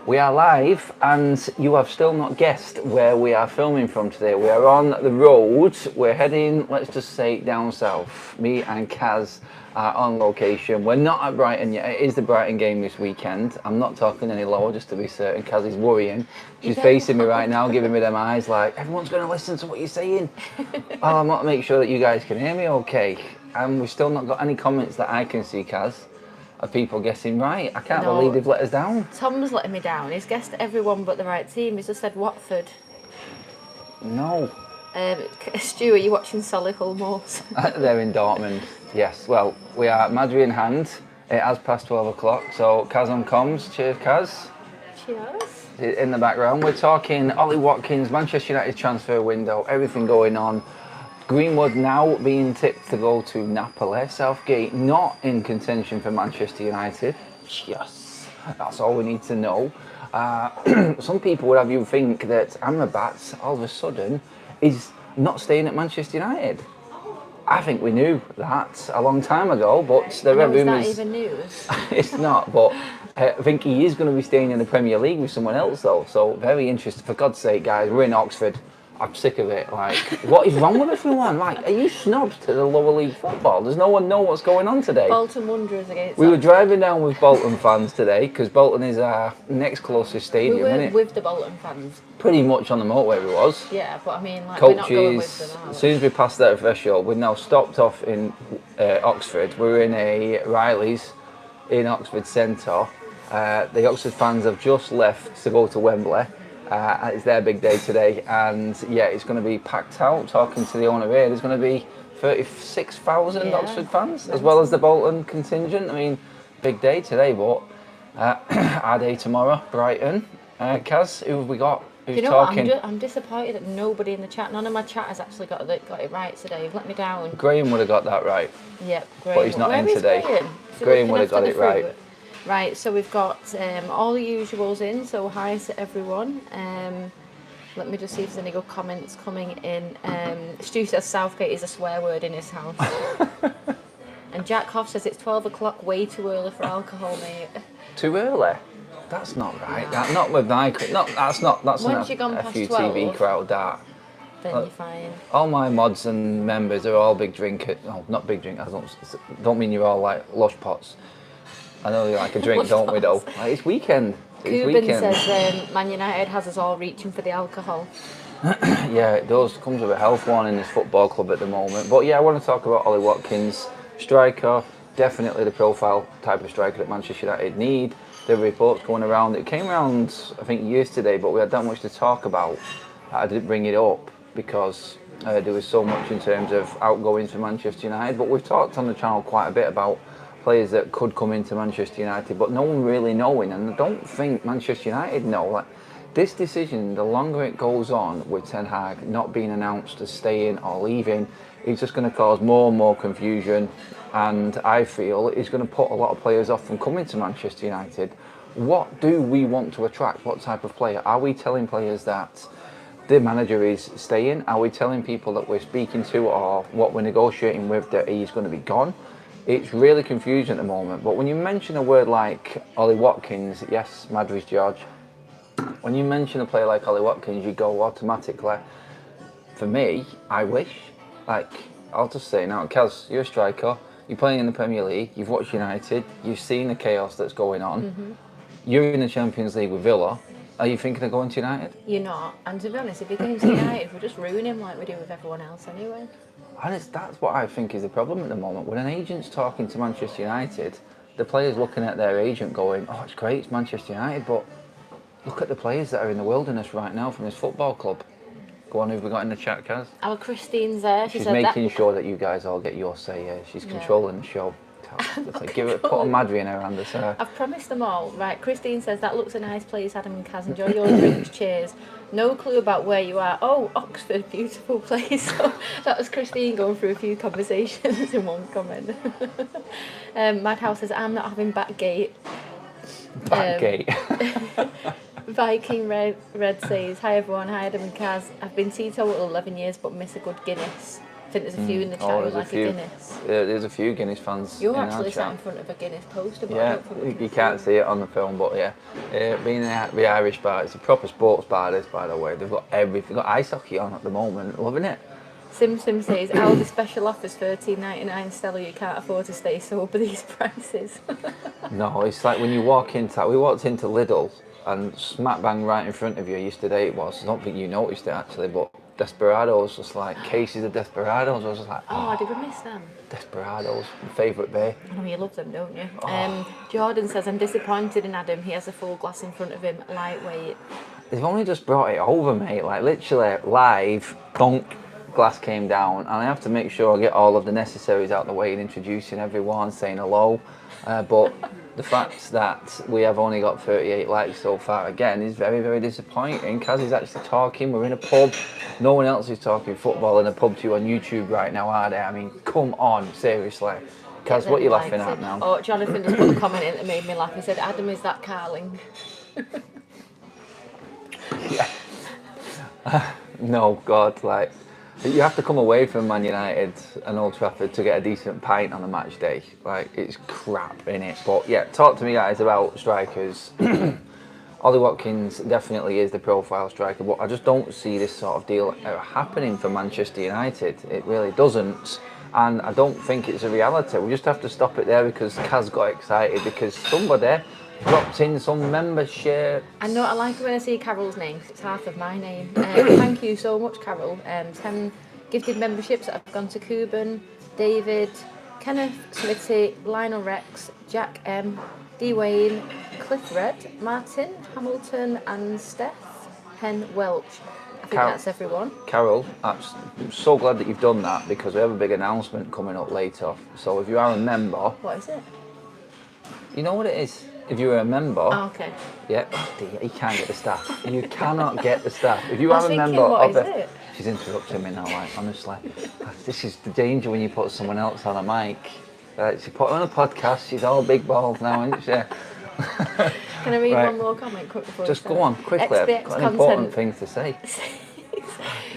We are live, and you have still not guessed where we are filming from today. We are on the road. We're heading, let's just say, down south. Me and Kaz are on location. We're not at Brighton yet. It is the Brighton game this weekend. I'm not talking any lower, just to be certain. Kaz is worrying. She's facing me right now, giving me them eyes like, everyone's going to listen to what you're saying. Oh, I'm not making sure that you guys can hear me okay. And we've still not got any comments that I can see, Kaz, of people guessing right. I can't believe they've let us down. Tom's letting me down. He's guessed everyone but the right team. He's just said Watford. No. Stu, are you watching Solihull Moors? They're in Dortmund. Yes. Well, we are Madry in hand. It has passed 12 o'clock. So Kaz on comms. Cheers, Kaz. Cheers. In the background, we're talking Ollie Watkins, Manchester United transfer window, everything going on. Greenwood now being tipped to go to Napoli. Southgate not in contention for Manchester United. Yes, that's all we need to know. Some people would have you think that Amrabat all of a sudden is not staying at Manchester United. I think we knew that a long time ago, but there are rumours. Is that even news? It's not, but I think he is going to be staying in the Premier League with someone else, though. So very interesting. For God's sake, guys, we're in Oxford. I'm sick of it. Like, what is wrong with everyone? Like, are you snobs to the lower league football? Does no one know what's going on today? Bolton Wanderers against. We were driving down with Bolton fans today because Bolton is our next closest stadium. We were isn't it? with the Bolton fans. Pretty much on the motorway we was. Yeah, but I mean, like, coaches, we're not going with them. As soon as we passed that threshold, we've now stopped off in Oxford. We're in a Riley's in Oxford Centre. The Oxford fans have just left to go to Wembley. It's their big day today, and yeah, it's going to be packed out. Talking to the owner here, there's going to be 36,000 Oxford fans, as well as the Bolton contingent. I mean, big day today, but our day tomorrow, Brighton. Kaz, who have we got? Who's you know talking? what? I'm disappointed that nobody in the chat, none of my chat has actually got it right today. You've let me down. Graham would have got that right. Yep, Graham. But he's not in today. Graham would have got it right. Right, so we've got all the usuals in, so hi to everyone. Let me just see if there's any good comments coming in. Stu says Southgate is a swear word in his house. And Jack Hoff says it's 12 o'clock, way too early for alcohol, mate. Too early? That's not right. That's not with my... That's not Once you've gone past FUTV 12, crowd, that. Then you're fine. All my mods and members are all big drinkers. No, not big drinkers. Don't mean you're all like lush pots. I know you like a drink, don't we, though? Like, it's weekend. Cuban says Man United has us all reaching for the alcohol. Yeah, it does. Comes with a health warning in this football club at the moment. But yeah, I want to talk about Ollie Watkins. Striker, definitely the profile type of striker that Manchester United need. There were reports going around. It came around, I think, yesterday, but we had that much to talk about. I didn't bring it up because there was so much in terms of outgoings for Manchester United. But we've talked on the channel quite a bit about players that could come into Manchester United, but no one really knowing, and I don't think Manchester United know. Like, this decision, the longer it goes on with Ten Hag not being announced as staying or leaving, it's just going to cause more and more confusion, and I feel it's going to put a lot of players off from coming to Manchester United. What do we want to attract? What type of player? Are we telling players that the manager is staying? Are we telling people that we're speaking to or what we're negotiating with that he's going to be gone? It's really confusing at the moment, but when you mention a word like Ollie Watkins, yes, Madrid's George, when you mention a player like Ollie Watkins, you go automatically, for me, I wish, like, I'll just say now, Kaz, you're a striker, you're playing in the Premier League, you've watched United, you've seen the chaos that's going on, you're in the Champions League with Villa, are you thinking of going to United? You're not, and to be honest, if he came to United, we'll just ruin him like we do with everyone else anyway. And that's what I think is the problem at the moment. When an agent's talking to Manchester United, the players looking at their agent going, oh, it's great, it's Manchester United, but look at the players that are in the wilderness right now from this football club. Go on, who've we got in the chat, Kaz? Our Christine's there. She's making sure that you guys all get your say here. She's controlling the show. Like, put a Madry in her hand. I've promised them all. Right, Christine says, that looks a nice place, Adam and Kaz. Enjoy your drinks, cheers. No clue about where you are. Oh, Oxford, beautiful place. So that was Christine going through a few conversations in one comment. Madhouse says, I'm not having Backgate. Backgate. Viking Red says, hi everyone, hi Adam and Kaz. I've been teetotal 11 years but miss a good Guinness. think there's a few in the chat who there's like a Guinness. There's a few Guinness fans. You're in our actually sat chat. in front of a Guinness poster, but I Yeah, don't think we can you can't see it on the film, but yeah. Being the Irish bar, it's a proper sports bar, this, by the way. They've got everything. They've got ice hockey on at the moment. Loving it. Sim says, Aldi special offers $13.99. Stella, you can't afford to stay sober these prices. No, it's like when you walk into, we walked into Lidl and smack bang right in front of you yesterday it was. I don't think you noticed it actually, but Desperados, just like cases of Desperados. I was just like, Oh, did we miss them? Desperados, my favourite beer. I know you love them, don't you? Jordan says, I'm disappointed in Adam. He has a full glass in front of him, lightweight. They've only just brought it over, mate. Like literally live, donk, glass came down, and I have to make sure I get all of the necessaries out of the way and introducing everyone, saying hello. But the fact that we have only got 38 likes so far, again, is very, very disappointing. Kaz is actually talking. We're in a pub. No one else is talking football in a pub to you on YouTube right now, are they? I mean, come on, seriously. Kaz, what are you laughing at now? Oh, Jonathan just put a comment in that made me laugh. He said, Adam, is that Carling? Yeah. No, God, like, you have to come away from Man United and Old Trafford to get a decent pint on a match day. Like, it's crap, innit? But yeah, talk to me, guys, about strikers. Ollie Watkins definitely is the profile striker, but I just don't see this sort of deal happening for Manchester United. It really doesn't. And I don't think it's a reality. We just have to stop it there because Kaz got excited because somebody dropped in some membership. I know, I like it when I see Carol's name because it's half of my name. Thank you so much, Carol. 10 gifted memberships that have gone to Cuban, David, Kenneth, Smitty, Lionel Rex, Jack M, D Wayne, Cliff Red, Martin, Hamilton, and Steph Hen Welch. I think that's everyone. Carol, I'm so glad that you've done that because we have a big announcement coming up later. So if you are a member... What is it? You know what it is? If you're a member... Oh, okay. Yeah, oh dear, you can't get the staff. You cannot get the staff. If you I are was a thinking, member what of is the... it? She's interrupting me now, like, honestly. This is the danger when you put someone else on a mic. She put her on a podcast, she's all big balls now, isn't she? Can I read one more comment quick before Just go on, quickly. I've got an important thing to say.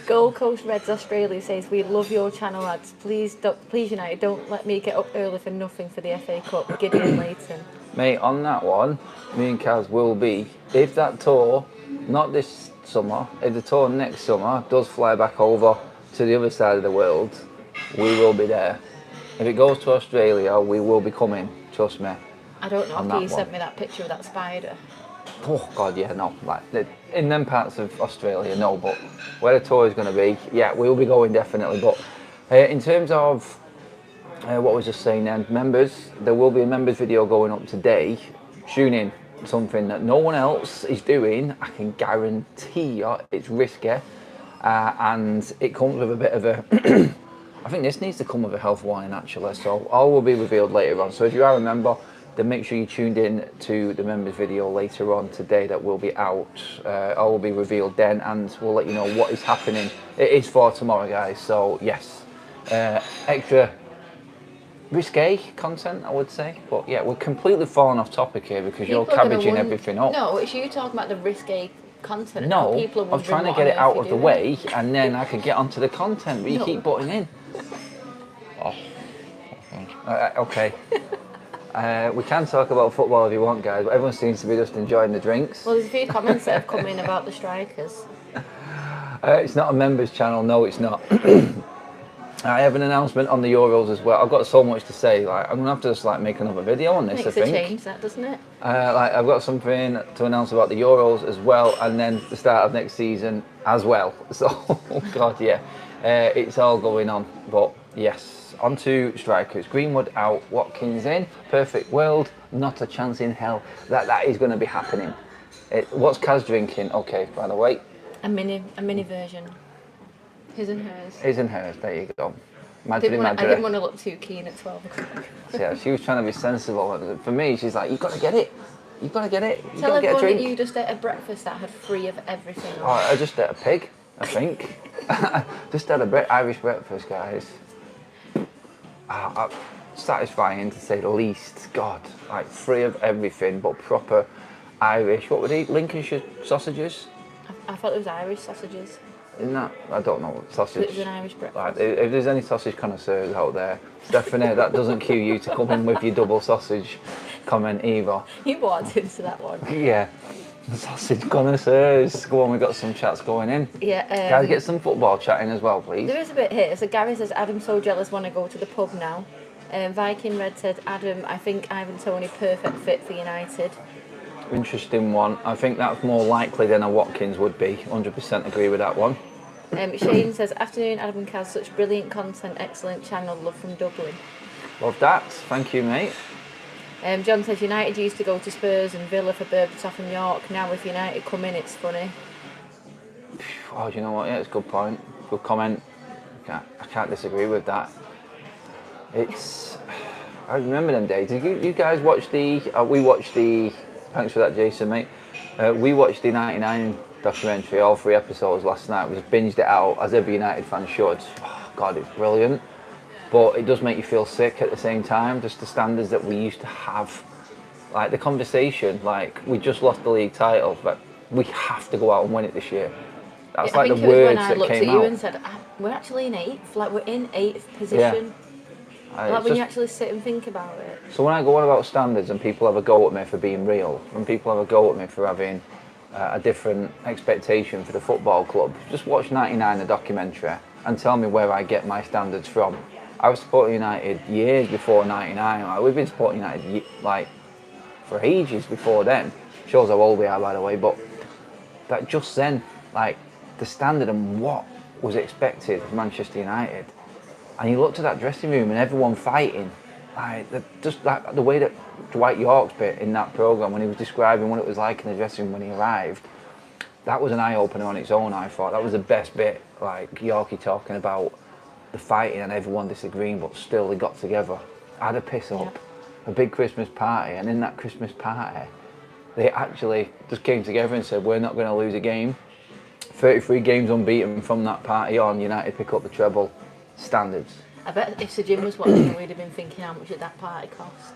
Gold Coast Reds Australia says, we love your channel, lads. Please United, don't let me get up early for nothing for the FA Cup. Gideon Leighton. Mate, on that one, me and Kaz will be, if that tour, not this summer, if the tour next summer does fly back over to the other side of the world, we will be there. If it goes to Australia, we will be coming, trust me. I don't know if you sent me that picture of that spider. Oh God, yeah, no. Like in them parts of Australia, no. But where the tour is going to be, yeah, we'll be going definitely. But in terms of what I was just saying, then members, there will be a members video going up today. Tune in, something that no one else is doing. I can guarantee you, it's risky, and it comes with a bit of a. I think this needs to come with a health warning actually. So all will be revealed later on. So if you are a member, then make sure you tuned in to the members video later on today that will be out. All will be revealed then, and we'll let you know what is happening. It is for tomorrow, guys. So yes, extra risque content, I would say. But yeah, we're completely falling off topic here because you're cabbaging everything up. No, it's you talking about the risque content. No, I'm trying to get it out of the way, and then I could get onto the content. But you keep butting in. Oh, okay. We can talk about football if you want, guys, but everyone seems to be just enjoying the drinks. Well, there's a few comments that have come in about the strikers. It's not a members channel, no it's not. I have an announcement on the Euros as well. I've got so much to say, like I'm gonna have to just like make another video on this. Makes I think. Change that, doesn't it? Like I've got something to announce about the Euros as well, and then the start of next season as well. So, oh God, yeah, it's all going on. But yes, on to strikers. Greenwood out, Watkins in. Perfect world, not a chance in hell that is going to be happening. What's Kaz drinking? Okay, by the way. A mini version. His and hers. His and hers, there you go. I didn't want to look too keen at 12 o'clock. Yeah, she was trying to be sensible. For me, she's like, you've got to get it. You've got to get it. You've Tell got to get a everyone drink. that you just ate a breakfast that had free of everything. Oh, I just ate a pig, I think. Just had a Irish breakfast, guys. Satisfying to say the least. God, like free of everything, but proper Irish. What would he eat? Lincolnshire sausages? I thought it was Irish sausages. Isn't that? I don't know. Sausage. It's an Irish breakfast. Like, if there's any sausage connoisseurs out there, Stephanie, that doesn't cue you to come in with your double sausage comment either. You walked into that one. Yeah. Sausage connoisseurs. Go on, we've got some chats going in. Yeah. Guys, get some football chatting as well, please. There is a bit here. So Gary says, Adam, so jealous when I go to the pub now. Viking Red said, Adam, I think Ivan Toney perfect fit for United. Interesting one. I think that's more likely than a Watkins would be. 100% agree with that one. Shane says, afternoon, Adam and Kaz, such brilliant content, excellent channel, love from Dublin. Love that. Thank you, mate. John says, United used to go to Spurs and Villa for Berbatov and York. Now if United come in, it's funny. Oh, do you know what? Yeah, it's a good point. Good comment. I can't disagree with that. I remember them days. Did you guys watch the... we watched the... Thanks for that, Jason, mate. We watched the 99 documentary, all 3 episodes last night. We just binged it out, as every United fan should. Oh, God, it's brilliant. But it does make you feel sick at the same time, just the standards that we used to have. Like, the conversation, like, we just lost the league title, but we have to go out and win it this year. That's like the words that came out. I think it was when I looked at you and said, we're actually in 8th. Like, we're in 8th position. Yeah. Like, when you actually sit and think about it. So when I go on about standards and people have a go at me for being real, when people have a go at me for having a different expectation for the football club, just watch 99, the documentary, and tell me where I get my standards from. I was supporting United years before 99. Like, we've been supporting United like for ages before then. Shows how old we are, by the way. But that just then, like, the standard and what was expected of Manchester United. And you looked at that dressing room and everyone fighting. Like, just like the way that Dwight York's bit in that programme when he was describing what it was like in the dressing room when he arrived, that was an eye-opener on its own, I thought. That was the best bit, like Yorkie talking about the fighting and everyone disagreeing, but still they got together. Had a piss up, a big Christmas party, and in that Christmas party, they actually just came together and said, we're not going to lose a game. 33 games unbeaten from that party on, United pick up the treble. Standards. I bet if Sir Jim was watching, we'd have been thinking how much did that party cost.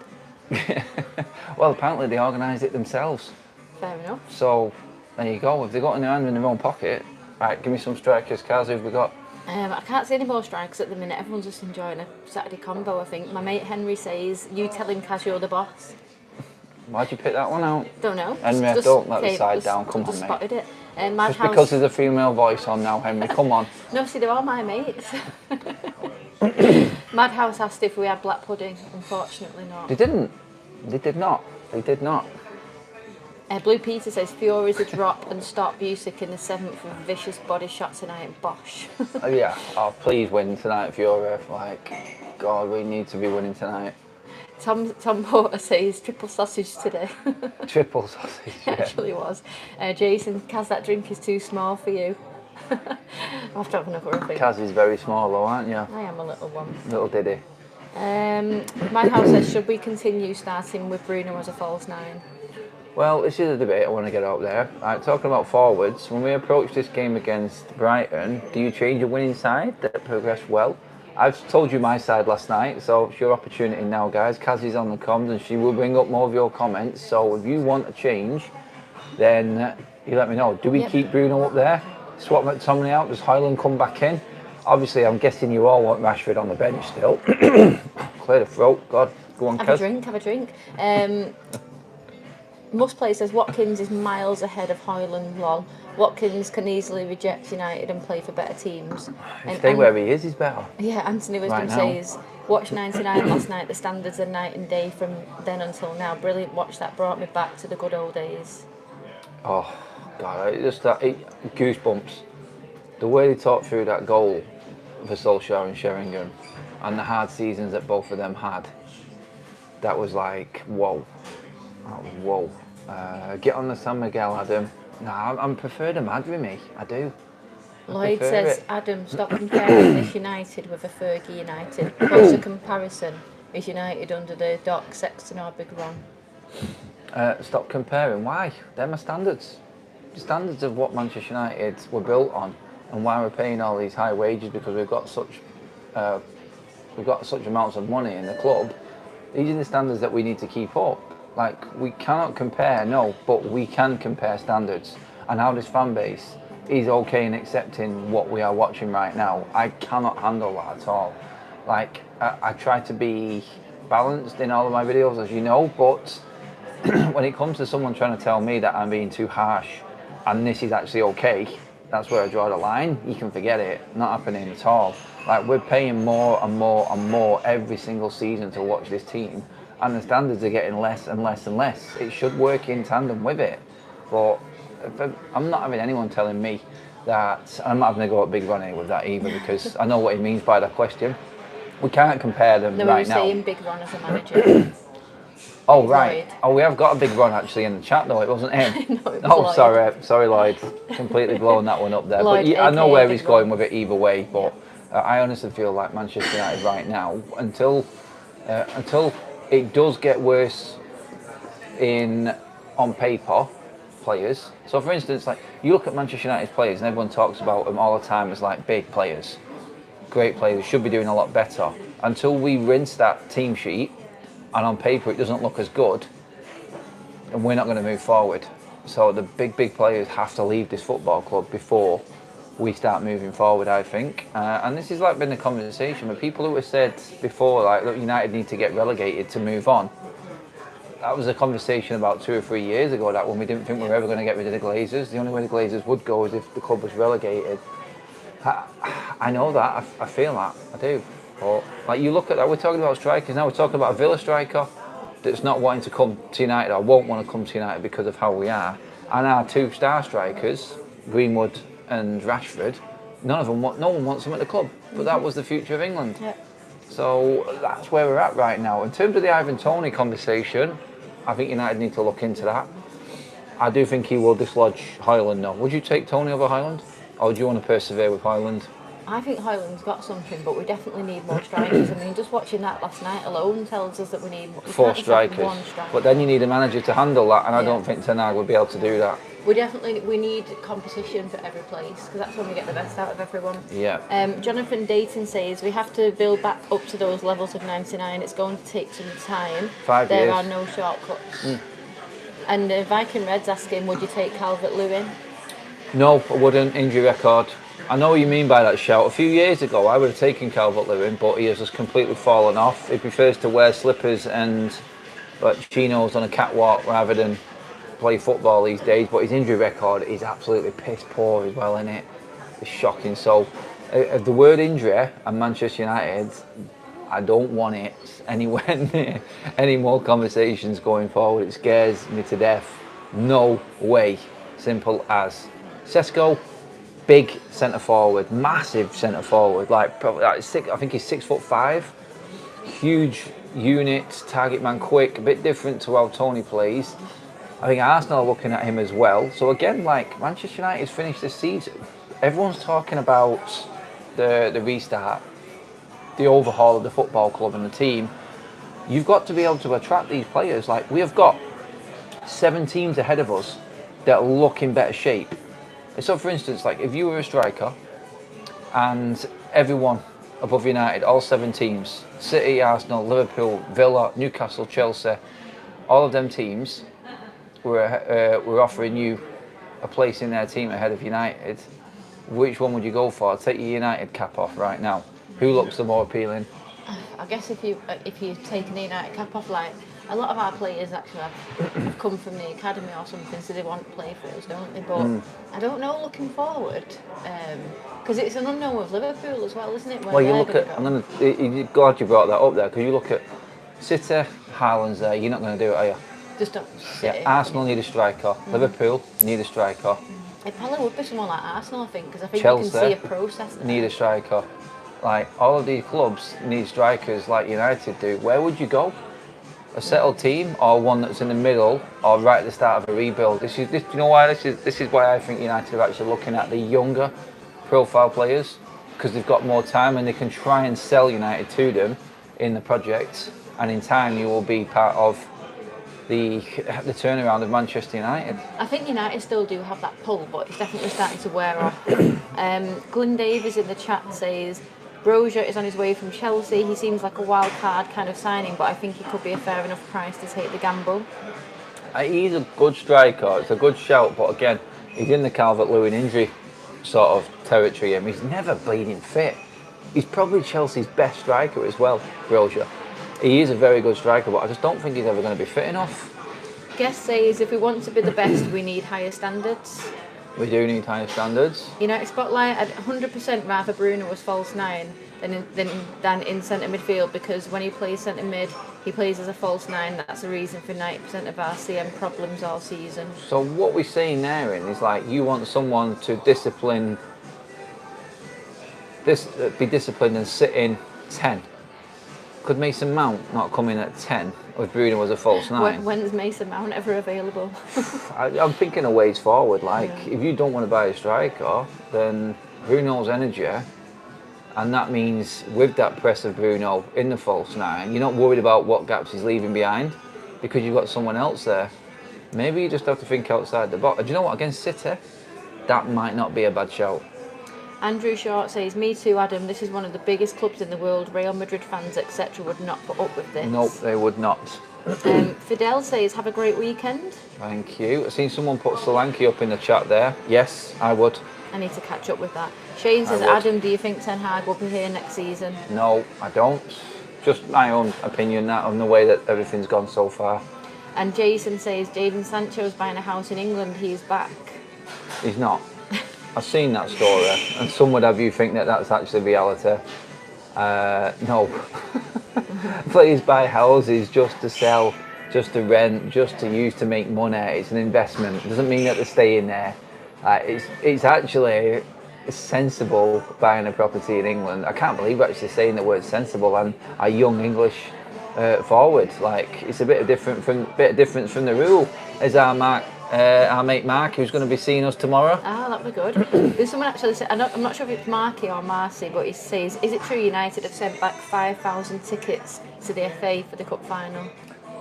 Well, apparently they organised it themselves. Fair enough. So, there you go. If they got in their hand in their own pocket, right, give me some strikers. Kaz, who've we got? I can't see any more strikers at the minute. Everyone's just enjoying a Saturday combo, I think. My mate Henry says, you tell him Kaz you're the boss. Why'd you pick that one out? Don't know. Henry, don't let the side down. Come on, mate. Spotted it. Just because there's a female voice on now, Henry. Come on. No, see, they're all my mates. Madhouse asked if we had black pudding. Unfortunately not. They didn't. They did not. They did not. Blue Peter says Fury's a drop and stop Busick in the 7th with vicious body shot tonight. Bosh. Yeah. Oh, please win tonight, Fury. Like, God, we need to be winning tonight. Tom Porter says triple sausage today. Triple sausage, yeah. It actually was. Jason, Kaz, that drink is too small for you. I'll have to have another one. Kaz is very small though, aren't you? I am a little one. Little diddy. My house says, should we continue starting with Bruno as a false 9? Well, this is a debate I want to get out there. Talking about forwards, when we approach this game against Brighton, do you change your winning side that progressed well? I've told you my side last night, so it's your opportunity now, guys. Kaz is on the comms and she will bring up more of your comments. So if you want a change, then you let me know. Do we keep Bruno up there? Swap McTominay out? Does Højlund come back in? Obviously, I'm guessing you all want Rashford on the bench still. Clear the throat. God, go on, Kaz. Have a drink. Must Play says Watkins is miles ahead of Højlund. Lol. Watkins can easily reject United and play for better teams. Stay where he is, he's better. Yeah, Anthony Wisdom says, watch 99 last night, the standards are night and day from then until now. Brilliant watch, that brought me back to the good old days. Oh, God, goosebumps. The way they talked through that goal for Solskjaer and Sheringham and the hard seasons that both of them had, that was like, whoa. That was whoa. Get on the San Miguel, Adam. No, I prefer the Mad with me. I do. Lloyd says, Adam, stop comparing this United with a Fergie United. Closer comparison is United under the Doc, Sexton or Big Ron. Stop comparing. Why? They're my standards. The standards of what Manchester United were built on and why we're paying all these high wages because we've got such amounts of money in the club. These are the standards that we need to keep up. Like, we cannot compare, no, but we can compare standards and how this fan base is okay in accepting what we are watching right now. I cannot handle that at all. Like, I try to be balanced in all of my videos, as you know, but when it comes to someone trying to tell me that I'm being too harsh and this is actually okay, that's where I draw the line. You can forget it. Not happening at all. Like, we're paying more and more and more every single season to watch this team, and the standards are getting less and less and less. It should work in tandem with it. But I'm not having anyone telling me that. I'm not having to go at Big Ronnie with that either, because I know what he means by that question. We can't compare them No, right we now. were saying Big Ron as a manager. Oh, right. Lloyd. Oh, we have got a Big Ron actually in the chat, though. It wasn't him. No, it was Oh, Lloyd. sorry, Lloyd. Completely blowing that one up there. Lloyd, But I know aka where Big he's going Ron. with it either way. But I honestly feel like Manchester United right now, until it does get worse on paper, players. So, for instance, like, you look at Manchester United's players, and everyone talks about them all the time as like big players, great players, should be doing a lot better. Until we rinse that team sheet, and on paper it doesn't look as good, and we're not going to move forward. So the big players have to leave this football club before we start moving forward, I think. And this has like been the conversation with people who have said before, like, look, United need to get relegated to move on. That was a conversation about 2 or 3 years ago, that when we didn't think we were ever going to get rid of the Glazers. The only way the Glazers would go is if the club was relegated. I know that, I feel that, I do. But like, you look at that, we're talking about strikers now, we're talking about a Villa striker that's not wanting to come to United, or won't want to come to United because of how we are. And our 2 star strikers, Greenwood and Rashford, no one wants them at the club. But that was the future of England. Yep. So that's where we're at right now. In terms of the Ivan Toney conversation, I think United need to look into that. I do think he will dislodge Højlund now. Would you take Toney over Højlund? Or do you want to persevere with Højlund? I think Højlund's got something, but we definitely need more strikers. I mean, just watching that last night alone tells us that we need 4 strikers. One striker. But then you need a manager to handle that, and I don't think Ten Hag would be able to do that. We need competition for every place, because that's when we get the best out of everyone. Yeah. Jonathan Dayton says we have to build back up to those levels of 99. It's going to take some time. 5 years. There are no shortcuts. And Viking Red's asking, would you take Calvert-Lewin? No, I wouldn't. Injury record. I know what you mean by that shout. A few years ago, I would have taken Calvert-Lewin, but he has just completely fallen off. He prefers to wear slippers and chinos on a catwalk rather than play football these days. But his injury record is absolutely piss poor as well, isn't it? It's shocking. So, the word injury and Manchester United, I don't want it anywhere near any more conversations going forward. It scares me to death. No way. Simple as. Sesko, big centre forward, massive centre forward. Like, probably like I think he's 6'5", huge unit, target man, quick. A bit different to how Toney plays. I think Arsenal are looking at him as well. So again, like, Manchester United's finished this season. Everyone's talking about the restart, the overhaul of the football club and the team. You've got to be able to attract these players. Like, we have got 7 teams ahead of us that look in better shape. So, for instance, like, if you were a striker and everyone above United, all 7 teams, City, Arsenal, Liverpool, Villa, Newcastle, Chelsea, all of them teams were offering you a place in their team ahead of United, which one would you go for? Take your United cap off right now. Who looks the more appealing? I guess if you take an United cap off, like, a lot of our players actually have come from the academy or something, so they want to play for us, don't they? But I don't know, looking forward, because it's an unknown with Liverpool as well, isn't it? Well, you look at, I'm glad you brought that up there, because you look at City, Haaland's there, you're not going to do it, are you? Just don't sit. Yeah, Arsenal need a striker, Liverpool need a striker. It probably would be someone like Arsenal, I think, because I think Chelsea you can see a process there. Need a striker. Like, all of these clubs need strikers like United do. Where would you go? A settled team, or one that's in the middle, or right at the start of a rebuild? This, you know why? This is why I think United are actually looking at the younger profile players, because they've got more time and they can try and sell United to them in the project, and in time you will be part of the turnaround of Manchester United. I think United still do have that pull, but it's definitely starting to wear off. Glyn Davies in the chat says, Brozier is on his way from Chelsea. He seems like a wild card kind of signing, but I think he could be a fair enough price to take the gamble. He's a good striker, it's a good shout, but again, he's in the Calvert-Lewin injury sort of territory. I mean, he's never bleeding fit. He's probably Chelsea's best striker as well, Brozier. He is a very good striker, but I just don't think he's ever going to be fit enough. Guest says if we want to be the best, we need higher standards. We do need higher standards. United Spotlight, I'd 100% rather Bruno was false 9 than in centre midfield, because when he plays centre mid, he plays as a false 9. That's the reason for 90% of our CM problems all season. So what we're saying there is like you want someone to be disciplined and sit in 10. Could Mason Mount not come in at 10 if Bruno was a false 9? When's Mason Mount ever available? I'm thinking of ways forward. Like, if you don't want to buy a striker, then Bruno's energy, and that means with that press of Bruno in the false 9, you're not worried about what gaps he's leaving behind because you've got someone else there. Maybe you just have to think outside the box. Do you know what? Against City, that might not be a bad shout. Andrew Short says, me too, Adam. This is one of the biggest clubs in the world. Real Madrid fans, etc., would not put up with this. Nope, they would not. Fidel says, have a great weekend. Thank you. I've seen someone put Solanke up in the chat there. Yes, I would. I need to catch up with that. Shane says, Adam, do you think Ten Hag will be here next season? No, I don't. Just my own opinion that on the way that everything's gone so far. And Jason says, Jadon Sancho's buying a house in England. He's back. He's not. I've seen that story, and some would have you think that that's actually reality. No. Players buy houses just to sell, just to rent, just to use to make money. It's an investment. It doesn't mean that they're staying there. It's actually sensible buying a property in England. I can't believe we're actually saying the word sensible and a young English forward. Like, it's a bit of difference from the rule. As our mate Mark, who's going to be seeing us tomorrow. Ah, that'd be good. There's someone actually said, I'm not sure if it's Marky or Marcy, but he says, is it true United have sent back 5,000 tickets to the FA for the cup final?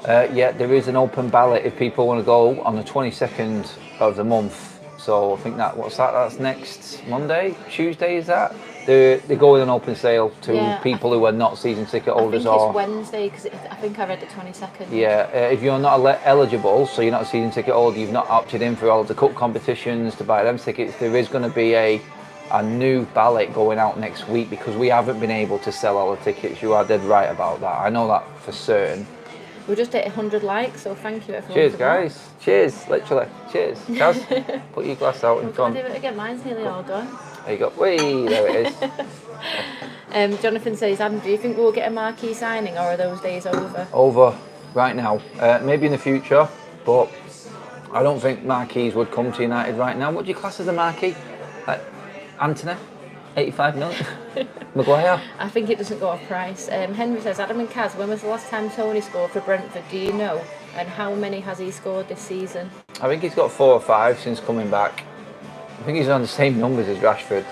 Yeah, there is an open ballot if people want to go on the 22nd of the month. So I think that's next Monday, Tuesday is that? They go with an open sale to people who are not season ticket holders. I think it's Wednesday, because I think I read the 22nd. Yeah, if you're not eligible, so you're not a season ticket holder, you've not opted in for all of the cup competitions to buy them tickets, there is going to be a new ballot going out next week because we haven't been able to sell all the tickets. You are dead right about that. I know that for certain. We're just at 100 likes, so thank you everyone. Cheers, guys. Cheers, literally. Cheers. Kaz, put your glass out in front. I'll do it again. Mine's nearly all done. There you go. Whee, there it is. Jonathan says, Adam, do you think we'll get a marquee signing, or are those days over? Over right now. Maybe in the future, but I don't think marquees would come to United right now. What do you class as a marquee? Anthony? 85 million? Maguire? I think it doesn't go off price. Henry says, Adam and Kaz, when was the last time Tony scored for Brentford? Do you know? And how many has he scored this season? I think he's got 4 or 5 since coming back. I think he's on the same numbers as Rashford.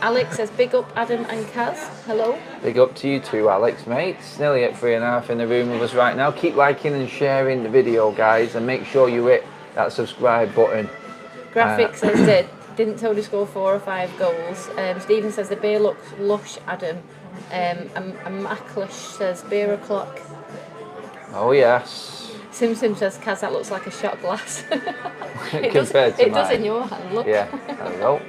Alex says, big up Adam and Kaz. Hello. Big up to you too, Alex, mate. It's nearly at 3.5 in the room with us right now. Keep liking and sharing the video, guys, and make sure you hit that subscribe button. Graphic says, didn't Tony score 4 or 5 goals? Stephen says, the beer looks lush, Adam. And Macklush says, beer o'clock. Oh, yes. Sim says, Kaz, that looks like a shot glass. It does in your hand, look. Yeah, there we go.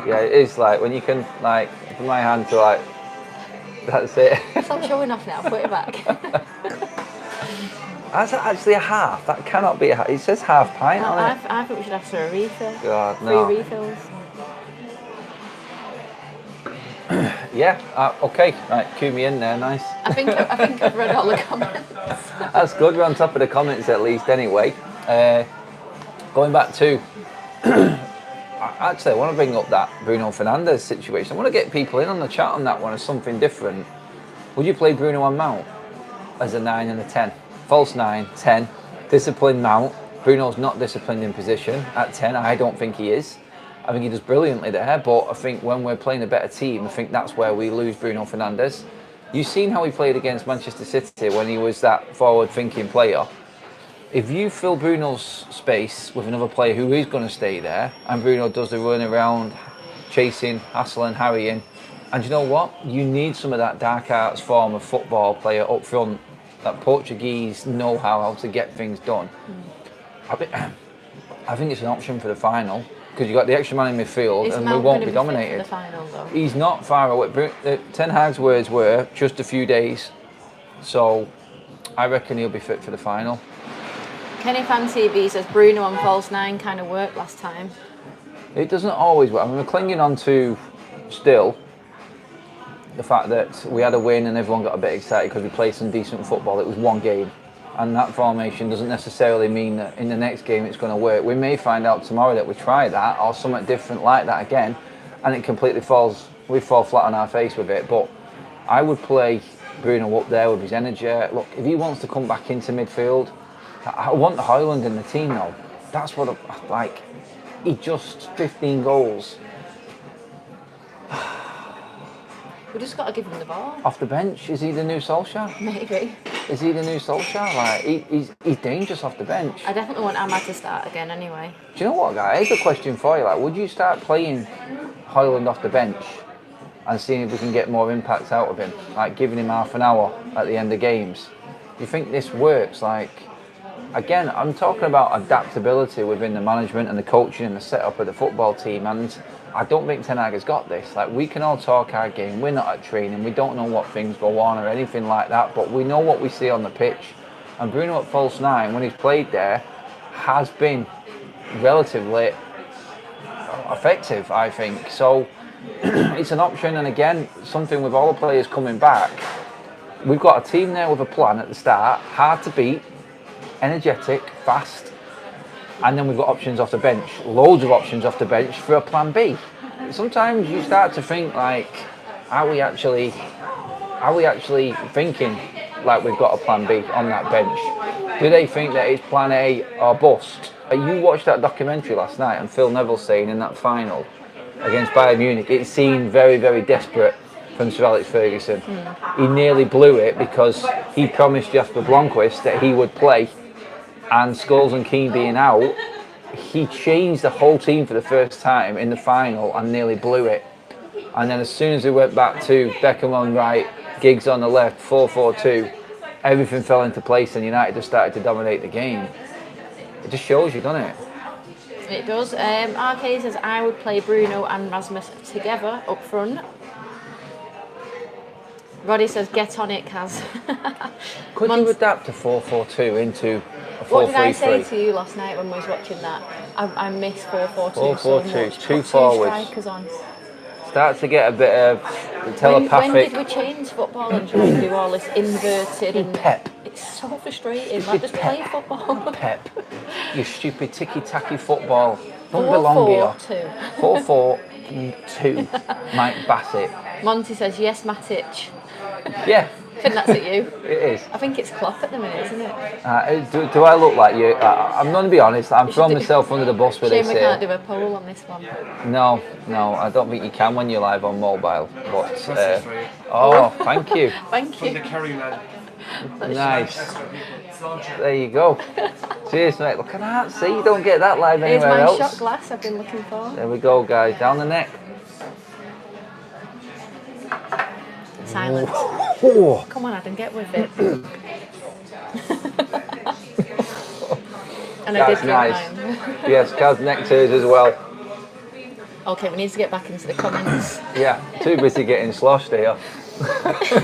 Yeah, it is like when you can, like, put my hand to, like, that's it. Stop showing off now, put it back. That's actually a half. That cannot be a half. It says half pint on it. I think we should ask for a refill. God, no. 3 refills. Yeah, okay. Right, cue me in there, nice. I think I've read all the comments. That's good, we're on top of the comments at least anyway. Going back to, actually I want to bring up that Bruno Fernandes situation. I want to get people in on the chat on that one as something different. Would you play Bruno on Mount as a 9 and a 10? False 9, 10, disciplined Mount. Bruno's not disciplined in position at 10, I don't think he is. I think he does brilliantly there, but I think when we're playing a better team, I think that's where we lose Bruno Fernandes. You've seen how he played against Manchester City when he was that forward-thinking player. If you fill Bruno's space with another player who is going to stay there, and Bruno does the run around, chasing, hassling, harrying, and you know what? You need some of that dark arts form of football player up front, that Portuguese know-how to get things done. I think it's an option for the final. because you've got the extra man in midfield, Is and we Mount won't gonna be fit for dominated. the final though? He's not far away. Ten Hag's words were just a few days, so I reckon he'll be fit for the final. Kenny Fan TV says Bruno on false 9 kind of worked last time. It doesn't always work. I mean, we're clinging on to still the fact that we had a win and everyone got a bit excited because we played some decent football. It was one game, and that formation doesn't necessarily mean that in the next game it's going to work. We may find out tomorrow that we try that or something different like that again, and it completely we fall flat on our face with it. But I would play Bruno up there with his energy. Look, if he wants to come back into midfield, I want Hoyland in the team though. That's what I like. He just 15 goals. We just got to give him the ball. Off the bench, is he the new Solskjaer? Maybe. Is he the new Solskjaer? Like, he's dangerous off the bench. I definitely want Ahmad to start again anyway. Do you know what, guys? Here's a question for you. Like, would you start playing Hoyland off the bench and seeing if we can get more impact out of him? Like, giving him half an hour at the end of games? You think this works? Like, again, I'm talking about adaptability within the management and the coaching and the setup of the football team, and I don't think Ten Hag has got this. Like, we can all talk our game, we're not at training, we don't know what things go on or anything like that, but we know what we see on the pitch. And Bruno at false 9, when he's played there, has been relatively effective, I think. So it's an option, and again, something with all the players coming back, we've got a team there with a plan at the start, hard to beat, energetic, fast, and then we've got options off the bench, loads of options off the bench for a plan B. Sometimes you start to think like, are we actually thinking like we've got a plan B on that bench? Do they think that it's plan A or bust? You watched that documentary last night, and Phil Neville saying in that final against Bayern Munich, it seemed very, very desperate from Sir Alex Ferguson. He nearly blew it because he promised Jasper Blomqvist that he would play, and Scholes and Keane being out, he changed the whole team for the first time in the final and nearly blew it. And then as soon as we went back to Beckham on right, Giggs on the left, 4-4-2, everything fell into place and United just started to dominate the game. It just shows you, doesn't it? It does. RK says I would play Bruno and Rasmus together up front. Roddy says get on it, Kaz. Could you adapt a 4-4-2 into a 4-3-3? What did I say to you last night when we was watching that? I miss 4-4-2 so much. Two Put forwards. 2 strikers on. Start to get a bit of telepathic. When did we change football and try to do all this inverted and Pep. It's so frustrating. Like, just play football. Pep, you stupid ticky-tacky football. Don't belong here. 4-4-2. Mike Bassett. Monty says yes, Matic. Yeah. I think that's at you. It is. I think it's Klopp at the minute, isn't it? Do I look like you? I'm going to be honest. I'm throwing myself under the bus with this. Shame we can't do a poll on this one. No, I don't think you can when you're live on mobile. But thank you. Thank you. The Kerry man. Nice. There you go. Cheers, mate. Look at that. See, you don't get that live Here's anywhere my else. shot glass I've been looking for. There we go, guys. Down the neck. Silence. Oh. Come on, Adam, get with it. And I did That's get nice. mine. Yes, Kaz neck tears as well. Okay, we need to get back into the comments. Yeah, too busy getting sloshed here.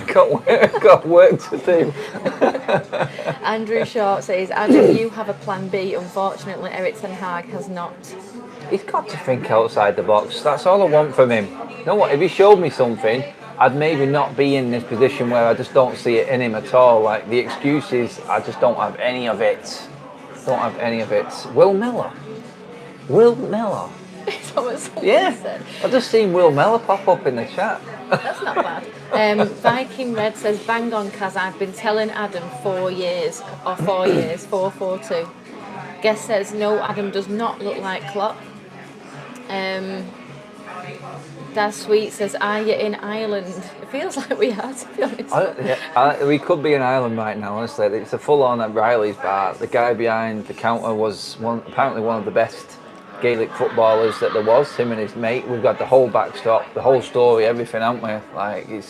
got work to do. Andrew Short says, Adam, you have a plan B. Unfortunately, Erik ten Hag has not. He's got to think outside the box. That's all I want from him. You know what? If he showed me something, I'd maybe not be in this position where I just don't see it in him at all. Like, the excuses, I just don't have any of it. Don't have any of it. Will Miller. Yeah, I just seen Will Miller pop up in the chat. That's not bad. Viking Red says, bang on, Kaz. I've been telling Adam 4 years, 4-4-2. Guest says, no, Adam does not look like Klopp. Daz Sweet says, are you in Ireland? It feels like we are, to be honest. We could be in Ireland right now, honestly. It's a full-on at Riley's bar. The guy behind the counter was apparently one of the best Gaelic footballers that there was, him and his mate. We've got the whole backstop, the whole story, everything, haven't we? Like, it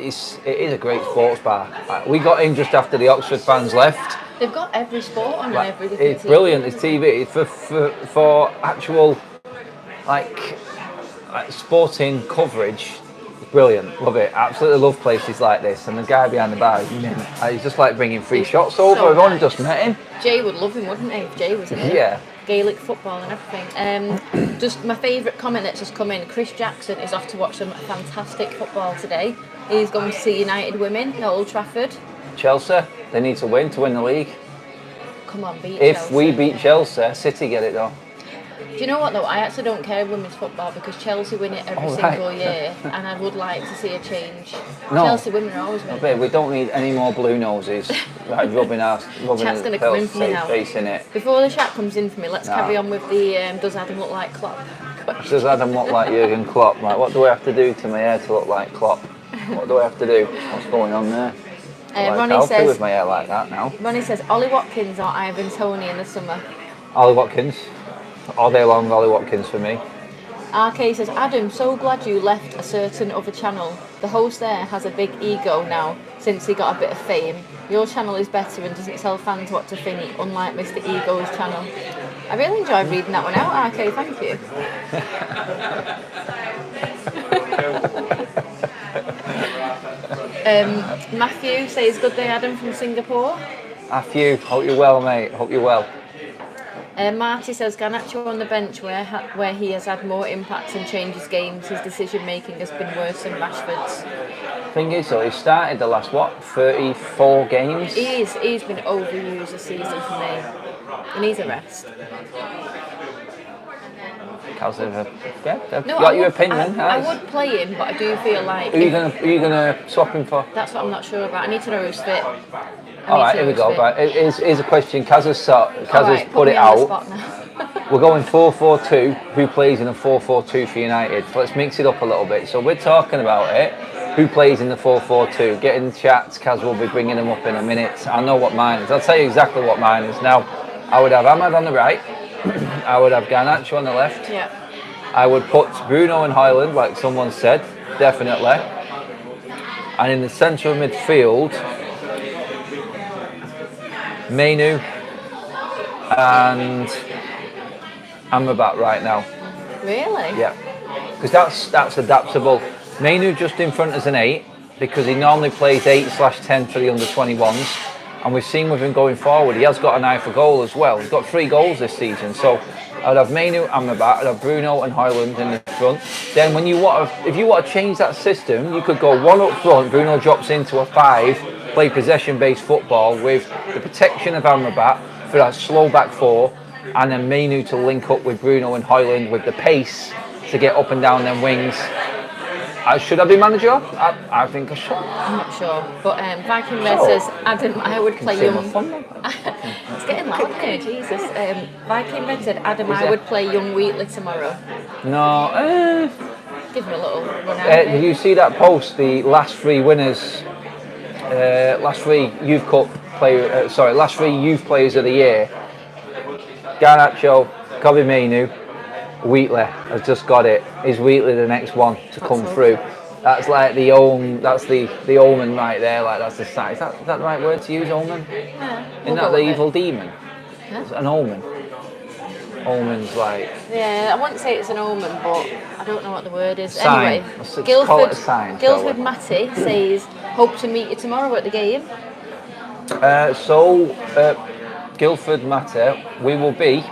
is a great sports bar. We got in just after the Oxford fans left, They've got every sport on Like, and every different it's brilliant. It's TV. It's for actual like sporting coverage. Brilliant. Love it. Absolutely love places like this. And the guy behind the bar, he's just like bringing free shots over. so I've only nice. just met him. Jay would love him, wouldn't he? If Jay was in it. Yeah. Gaelic football and everything. Just my favourite comment that's just come in. Chris Jackson is off to watch some fantastic football today. He's going to see United women at Old Trafford. Chelsea, they need to win the league. Come on, beat If Chelsea. we beat Chelsea, City get it though. Do you know what though? I actually don't care women's football because Chelsea win it every single year, and I would like to see a change. No. Chelsea women are always winning. Babe, we don't need any more blue noses like rubbing Chat's going to come in for me now. face in it. Before the chat comes in for me, let's carry on with the does Adam look like Klopp? Does Adam look like Jurgen Klopp? Right, what do I have to do to my hair to look like Klopp? What do I have to do? What's going on there? Ronnie says with my hair like that now. Ronnie says Ollie Watkins or Ivan Toney in the summer. Ollie Watkins. All day long, Ollie Watkins for me. RK says, Adam, so glad you left a certain other channel. The host there has a big ego now since he got a bit of fame. Your channel is better and doesn't tell fans what to think, unlike Mr Ego's channel. I really enjoyed reading that one out, RK, thank you. Matthew says, good day Adam from Singapore. Matthew, hope you're well, mate. Hope you're well. Marty says Garnacho on the bench where he has had more impact and changed his games. His decision making has been worse than Rashford's. Thing is though, he started the last 34 games? He's been overused this season for me. He needs a rest. Got your opinion? I would play him, but I do feel like Who are you gonna swap him for? that's what I'm not sure about. I need to know who's fit. Alright, here we go. Right, here's a question. Kaz has put it out. We're going 4-4-2. Who plays in a 4-4-2 for United? So let's mix it up a little bit. So we're talking about it. Who plays in the 4-4-2? Get in the chats. Kaz will be bringing them up in a minute. I know what mine is. I'll tell you exactly what mine is. Now, I would have Ahmad on the right. I would have Garnacho on the left. Yeah. I would put Bruno and Højlund, like someone said, definitely. And in the centre of midfield, Mainu and Amrabat right now. Really? Yeah, because that's adaptable. Mainu just in front as an 8 because he normally plays 8/10 for the under-21s, and we've seen with him going forward, he has got an eye for goal as well. He's got 3 goals this season, so I'd have Mainu, Amrabat, I'd have Bruno and Højlund in the front. Then when if you want to change that system, you could go 1 up front, Bruno drops into a 5, play possession-based football with the protection of Amrabat for that slow back 4, and then Mainu to link up with Bruno and Højlund with the pace to get up and down them wings. Should I be manager? I think I should. I'm not sure. But Viking Red says, Adam, I would play young... It's getting loud here, Jesus. Viking Red said, Adam, I would play young Wheatley tomorrow. No. Give him a little run out. Did you see that post? The last 3 winners, last 3 youth cup last 3 youth players of the year. Garnacho, Kobe Mainu, Wheatley has just got it. Is Wheatley the next one to come through? That's like the omen right there. Like that's the sign. Is that the right word to use? Omen? Yeah, Isn't that the evil demon? Huh? It's an omen. Omen's like. Yeah, I wouldn't say it's an omen, but I don't know what the word is. Sign. Anyway, call it a sign. Guildford Matty says, hope to meet you tomorrow at the game. Guildford Matty, we will be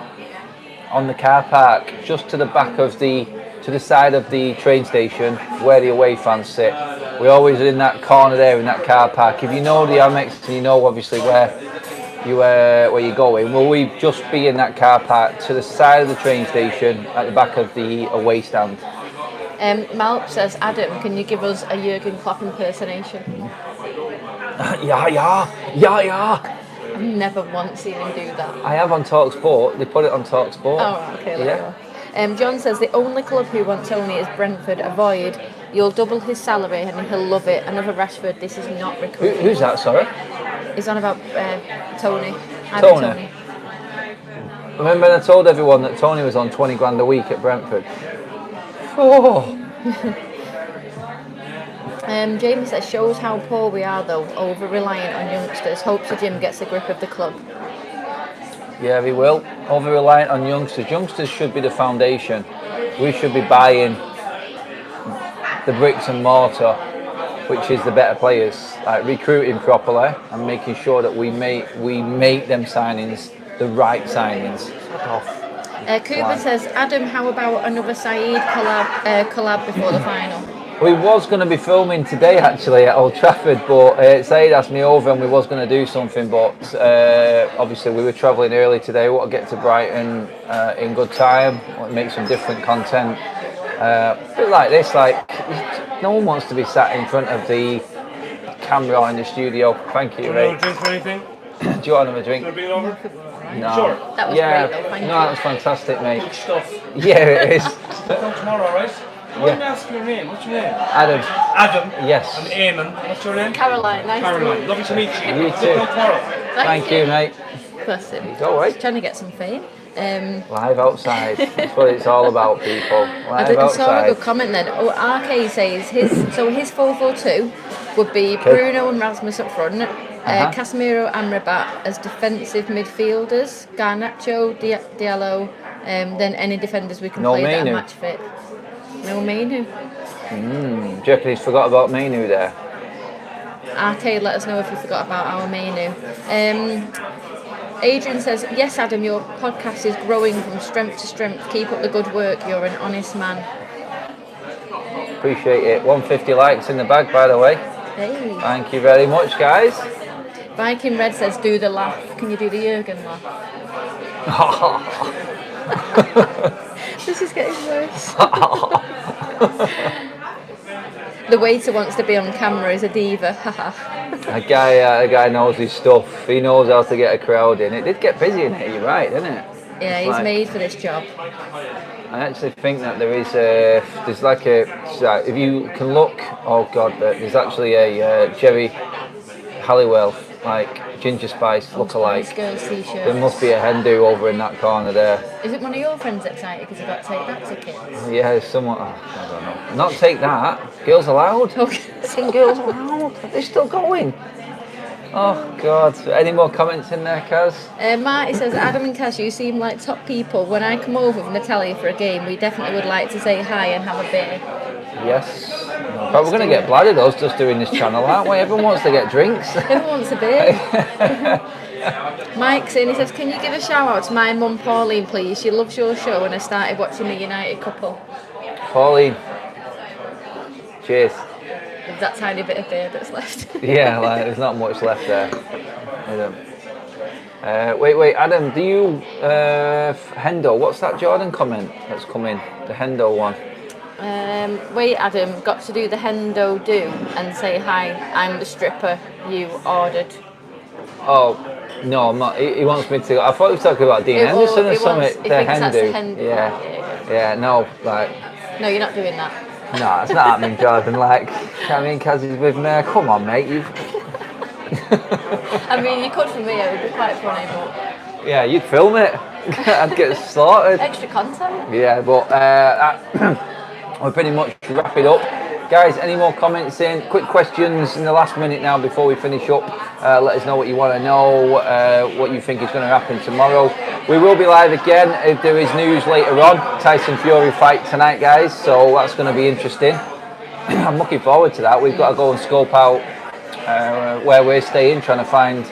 on the car park just to the back of to the side of the train station where the away fans sit. We're always in that corner there in that car park. If you know the Amex and you know obviously where you're going, will we just be in that car park to the side of the train station at the back of the away stand? Malp says, Adam, can you give us a Jurgen Klopp impersonation? Yeah. I've never once seen him do that. I have on Talk Sport. They put it on Talk Sport. Oh, right, okay, there you go. John says, the only club who want Tony is Brentford. Avoid. You'll double his salary and he'll love it. Another Rashford. This is not recruiting. Who's that, sorry? He's on about Tony. Tony. Remember when I told everyone that Tony was on 20 grand a week at Brentford? Oh. Jamie says, shows how poor we are though, over-reliant on youngsters. Hopes the gym gets a grip of the club. Yeah, we will. Over-reliant on youngsters. Youngsters should be the foundation. We should be buying the bricks and mortar, which is the better players. Like recruiting properly and making sure that we make them signings, the right signings. Cooper says, Adam, how about another Saeed collab before the final? We was going to be filming today actually at Old Trafford, but Saeed asked me over and we was going to do something, but obviously we were travelling early today. We want to get to Brighton in good time, want to make some different content. A bit like this, like no one wants to be sat in front of the camera or in the studio. Thank you, mate. Do you want a drink or anything? Do you want another drink? Can I bring it over? No. Sure. That was great though, thank you. That was fantastic, mate. Good stuff. Yeah, it is. Come tomorrow, right? Let me ask your name. What's your name? Adam. Adam. Yes. I'm Eamon. What's your name? Caroline, nice to meet Caroline. you. Lovely to meet you. You too. Come tomorrow. Thank you, mate. Bless him. He's all right. Trying to get some fame. Live outside. That's what it's all about, people. I Live saw a outside. good comment then. Oh, RK says his 4-4-2 would be Bruno and Rasmus up front, Casemiro and Rabat as defensive midfielders, Garnacho, Diallo, then any defenders we can play that are match fit. No Mainu. Do you reckon he's forgot about Mainu there? RK, let us know if you forgot about our Mainu. Adrian says, yes, Adam, your podcast is growing from strength to strength. Keep up the good work. You're an honest man. Appreciate it. 150 likes in the bag, by the way. Hey. Thank you very much, guys. Viking Red says, do the laugh. Can you do the Jurgen laugh? This is getting worse. The waiter wants to be on camera is a diva. A guy knows his stuff. He knows how to get a crowd in. It did get busy in here, you're right, didn't it? Yeah, he's made for this job. I actually think that there's if you can look, oh God, there's actually a Jerry Halliwell, like Ginger Spice look-alike. Spice Girls t-shirts. There must be a hen do over in that corner there. Is it one of your friends excited because he got to take that ticket? Yeah, someone, I don't know. Not take that. Girls allowed. Okay. Girls allowed. They're still going. Oh God. Any more comments in there, Kaz? Marty says, Adam and Kaz, you seem like top people. When I come over with Natalia for a game, we definitely would like to say hi and have a beer. Yes. But we're going to get bladdered us just doing this channel, aren't we? Everyone wants to get drinks. Everyone wants a beer. Mike's in, he says, can you give a shout out to my mum Pauline, please? She loves your show and I started watching the United couple. Pauline. Cheers. With that tiny bit of beer that's left. Yeah, like there's not much left there. Wait, Adam, do you Hendo? What's that Jordan comment that's come in? The Hendo one. Wait, Adam, got to do the Hendo do and say hi. I'm the stripper you ordered. Oh no, I'm not. He wants me to. I thought he was talking about Dean Henderson or something. The Hendo. Yeah. No, like. No, you're not doing that. No, it's not happening, Jordan. Like, I mean, Kaz is with me. Come on, mate. I mean, you could for me. It would be quite funny, but. Yeah, you'd film it. I'd get slaughtered. Extra content. Yeah, but we'll pretty much wrap it up. Guys, any more comments in? Quick questions in the last minute now before we finish up. Let us know what you want to know, what you think is going to happen tomorrow. We will be live again if there is news later on. Tyson Fury fight tonight, guys, so that's going to be interesting. I'm looking forward to that. We've got to go and scope out where we're staying, trying to find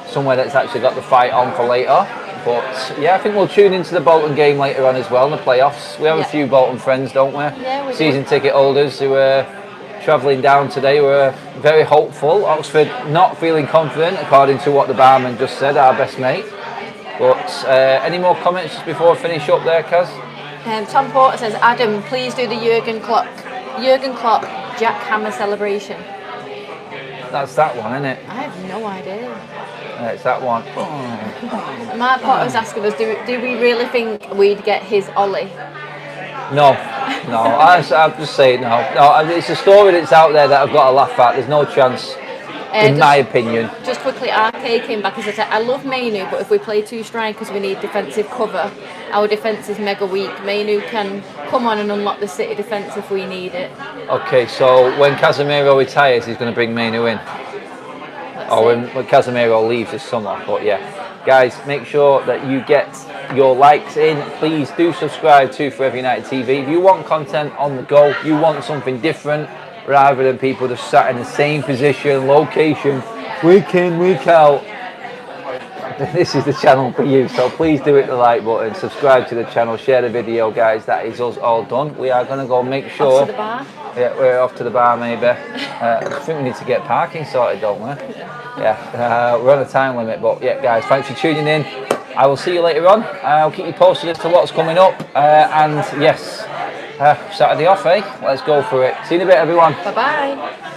somewhere that's actually got the fight on for later. But yeah, I think we'll tune into the Bolton game later on as well in the playoffs. We have a few Bolton friends, don't we? Yeah, we do. Season ticket holders who are travelling down today. We're very hopeful. Oxford not feeling confident, according to what the barman just said, our best mate. But any more comments just before I finish up there, Kaz? Tom Porter says, Adam, please do the Jurgen Klopp Jack Hammer celebration. That's that one, isn't it? I have no idea. It's that one. Mark Potter was asking us, do we really think we'd get his Ollie? No. I'll just say no. It's a story that's out there that I've got to laugh at. There's no chance. in my opinion. Just quickly, RK came back and said, I love Mainu, but if we play 2 strikers, we need defensive cover. Our defence is mega weak. Mainu can come on and unlock the City defence if we need it. Okay, so when Casemiro retires, he's going to bring Mainu in. Or when Casemiro leaves this summer. But yeah, guys, make sure that you get your likes in. Please do subscribe to Forever United TV. If you want content on the go, you want something different, rather than people just sat in the same position, location, week in, week out, this is the channel for you. So please do hit the like button, subscribe to the channel, share the video, guys. That is us all done. We are going to go make sure. Off to the bar? Yeah, we're off to the bar maybe. I think we need to get parking sorted, don't we? Yeah, we're on a time limit, but yeah, guys, thanks for tuning in. I will see you later on. I'll keep you posted as to what's coming up. And yes, Saturday off, eh? Let's go for it. See you in a bit, everyone. Bye-bye.